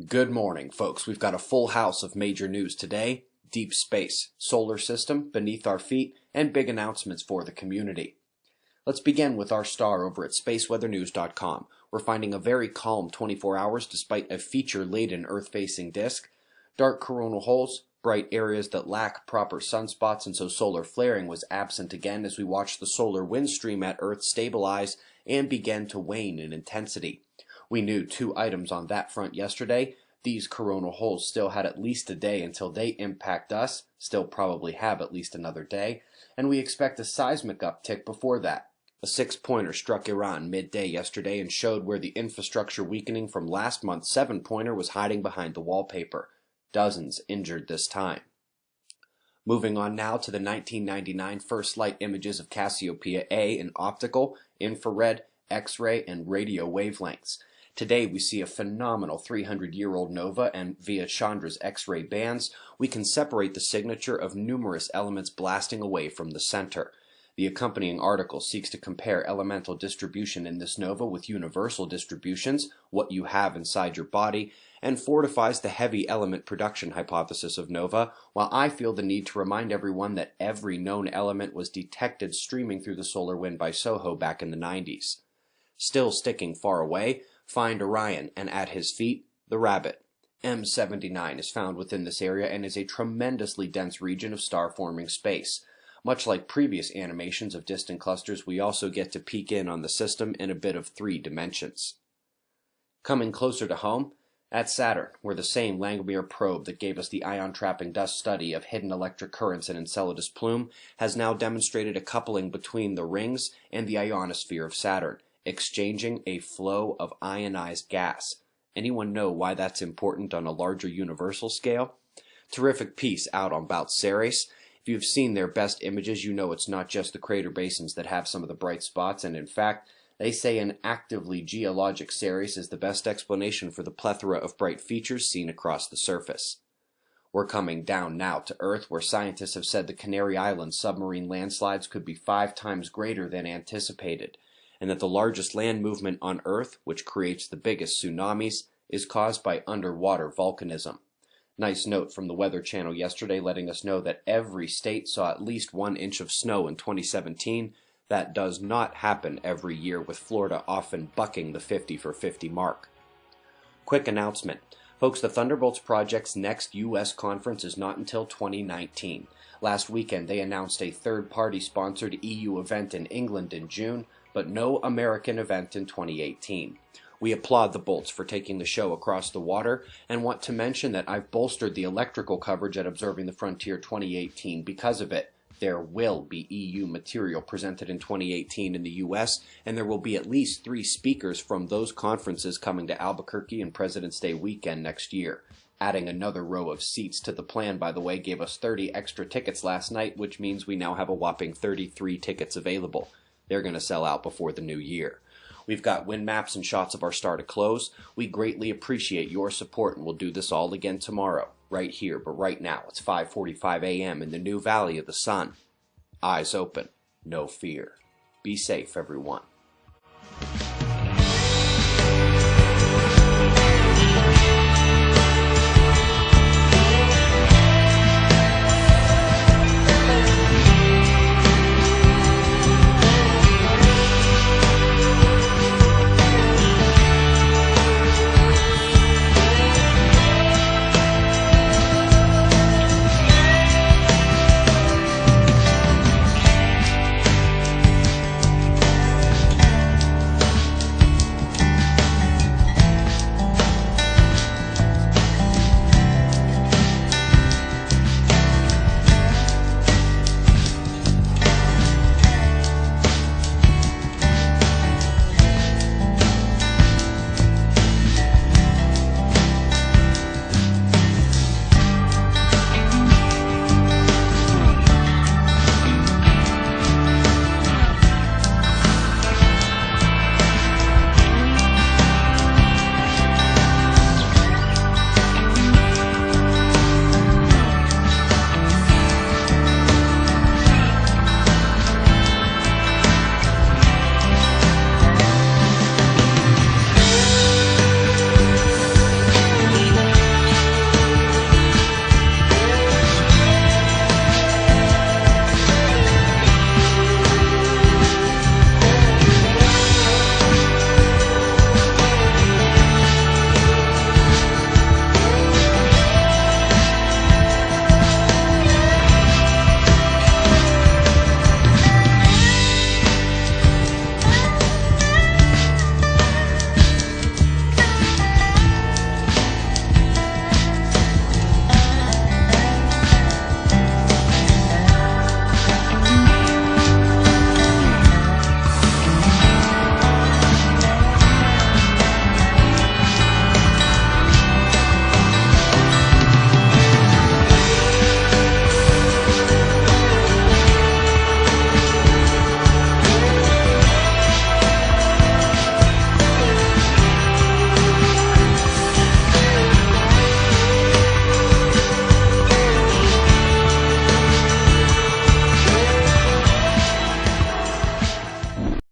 Good morning, folks. We've got a full house of major news today. Deep space, solar system beneath our feet, and big announcements for the community. Let's begin with our star over at spaceweathernews.com. We're finding a very calm 24 hours despite a feature-laden Earth-facing disk. Dark coronal holes, bright areas that lack proper sunspots, and so solar flaring was absent again as we watched the solar wind stream at Earth stabilize and begin to wane in intensity. We knew two items on that front yesterday. These coronal holes still had at least a day until they impact us, still probably have at least another day, and we expect a seismic uptick before that. A 6-pointer struck Iran midday yesterday and showed where the infrastructure weakening from last month's 7-pointer was hiding behind the wallpaper. Dozens injured this time. Moving on now to the 1999 first light images of Cassiopeia A in optical, infrared, X-ray, and radio wavelengths. Today we see a phenomenal 300-year-old nova, and via Chandra's X-ray bands, we can separate the signature of numerous elements blasting away from the center. The accompanying article seeks to compare elemental distribution in this nova with universal distributions, what you have inside your body, and fortifies the heavy element production hypothesis of nova, while I feel the need to remind everyone that every known element was detected streaming through the solar wind by SOHO back in the 90s. Still sticking far away, find Orion, and at his feet, the Rabbit. M79 is found within this area and is a tremendously dense region of star-forming space. Much like previous animations of distant clusters, we also get to peek in on the system in a bit of 3 dimensions. Coming closer to home, at Saturn, where the same Langmuir probe that gave us the ion-trapping dust study of hidden electric currents in Enceladus plume has now demonstrated a coupling between the rings and the ionosphere of Saturn, exchanging a flow of ionized gas. Anyone know why that's important on a larger universal scale? Terrific piece out on Bout Ceres. If you've seen their best images, you know it's not just the crater basins that have some of the bright spots, and in fact, they say an actively geologic Ceres is the best explanation for the plethora of bright features seen across the surface. We're coming down now to Earth, where scientists have said the Canary Islands submarine landslides could be 5 times greater than anticipated, and that the largest land movement on Earth, which creates the biggest tsunamis, is caused by underwater volcanism. Nice note from the Weather Channel yesterday letting us know that every state saw at least 1 inch of snow in 2017. That does not happen every year, with Florida often bucking the 50 for 50 mark. Quick announcement. Folks, the Thunderbolts Project's next U.S. conference is not until 2019. Last weekend they announced a third-party sponsored EU event in England in June, but no American event in 2018. We applaud the Bolts for taking the show across the water, and want to mention that I've bolstered the electrical coverage at Observing the Frontier 2018 because of it. There will be EU material presented in 2018 in the US, and there will be at least 3 speakers from those conferences coming to Albuquerque and President's Day weekend next year. Adding another row of seats to the plan, by the way, gave us 30 extra tickets last night, which means we now have a whopping 33 tickets available. They're going to sell out before the new year. We've got wind maps and shots of our star to close. We greatly appreciate your support, and we'll do this all again tomorrow, right here. But right now, it's 5:45 a.m. in the new Valley of the Sun. Eyes open, no fear. Be safe, everyone.